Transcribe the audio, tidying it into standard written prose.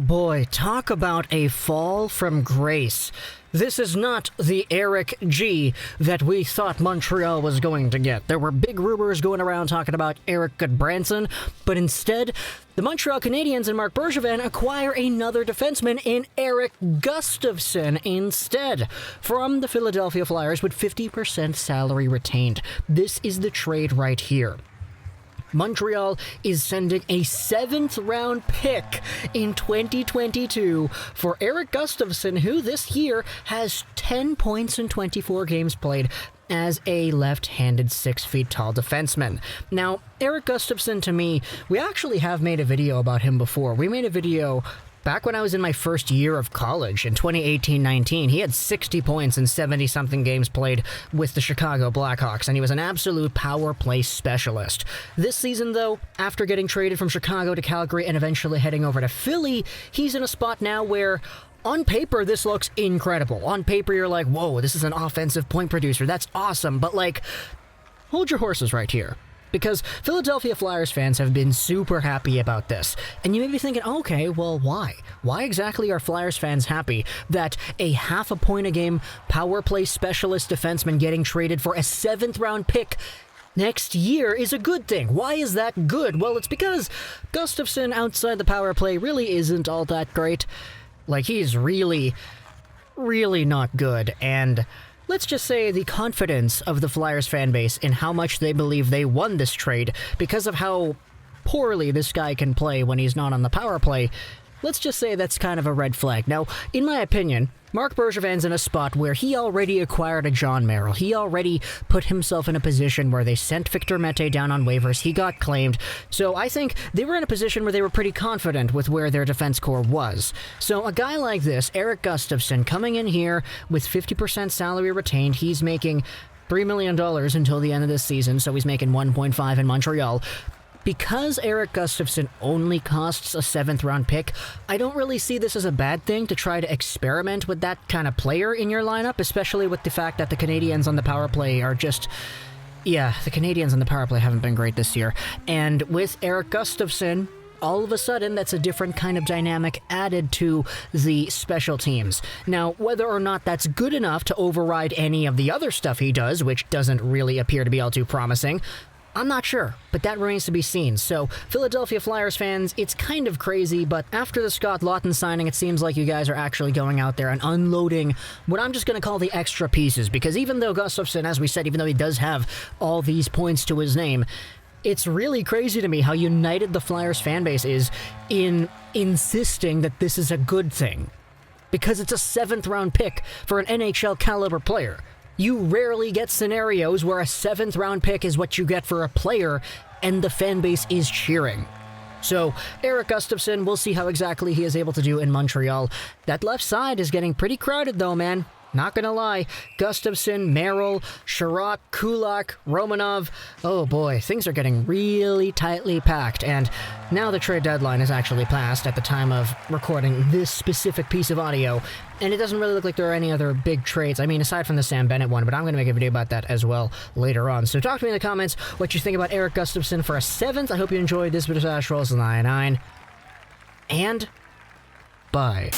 boy, talk about a fall from grace. This is not the Eric G that we thought Montreal was going to get. There were big rumors going around talking about Erik Gustafsson, but instead, the Montreal Canadiens and Marc Bergevin acquire another defenseman in Erik Gustafsson instead from the Philadelphia Flyers with 50% salary retained. This is the trade right here. Montreal is sending a 7th-round pick in 2022 for Erik Gustafsson, who this year has 10 points in 24 games played as a left-handed 6-feet-tall defenseman. Now, Erik Gustafsson, to me, we actually have made a video about him before. We made a video back when I was in my first year of college, in 2018-19, he had 60 points in 70-something games played with the Chicago Blackhawks, and he was an absolute power play specialist. This season, though, after getting traded from Chicago to Calgary and eventually heading over to Philly, he's in a spot now where, on paper, this looks incredible. On paper, you're like, whoa, this is an offensive point producer. That's awesome. But, like, hold your horses right here. Because Philadelphia Flyers fans have been super happy about this. And you may be thinking, okay, well, why? Why exactly are Flyers fans happy that a half a point a game power play specialist defenseman getting traded for a 7th-round pick next year is a good thing? Why is that good? Well, it's because Gustafsson outside the power play really isn't all that great. Like, he's really, really not good. And let's just say the confidence of the Flyers fan base in how much they believe they won this trade because of how poorly this guy can play when he's not on the power play, let's just say that's kind of a red flag. Now, in my opinion, Marc Bergevin's in a spot where he already acquired a John Merrill. He already put himself in a position where they sent Victor Mete down on waivers. He got claimed. So I think they were in a position where they were pretty confident with where their defense core was. So a guy like this, Erik Gustafsson, coming in here with 50% salary retained, he's making $3 million until the end of this season, so he's making 1.5 in Montreal. Because Erik Gustafsson only costs a 7th-round pick, I don't really see this as a bad thing to try to experiment with that kind of player in your lineup, especially with the fact that the Canadiens on the power play are just... yeah, the Canadiens on the power play haven't been great this year. And with Erik Gustafsson, all of a sudden, that's a different kind of dynamic added to the special teams. Now, whether or not that's good enough to override any of the other stuff he does, which doesn't really appear to be all too promising, I'm not sure, but that remains to be seen. So, Philadelphia Flyers fans, it's kind of crazy, but after the Scott Laughton signing, it seems like you guys are actually going out there and unloading what I'm just going to call the extra pieces, because even though Gustafsson, as we said, even though he does have all these points to his name, it's really crazy to me how united the Flyers fan base is in insisting that this is a good thing. Because it's a 7th-round pick for an NHL caliber player. You rarely get scenarios where a 7th-round pick is what you get for a player, and the fan base is cheering. So, Erik Gustafsson, we'll see how exactly he is able to do in Montreal. That left side is getting pretty crowded, though, man. Not gonna lie. Gustafsson, Merrill, Sherratt, Kulak, Romanov. Oh boy, things are getting really tightly packed. And now the trade deadline is actually passed at the time of recording this specific piece of audio. And it doesn't really look like there are any other big trades. I mean, aside from the Sam Bennett one, but I'm going to make a video about that as well later on. So talk to me in the comments what you think about Erik Gustafsson for a 7th. I hope you enjoyed this video. Ash Rolls 99. And bye.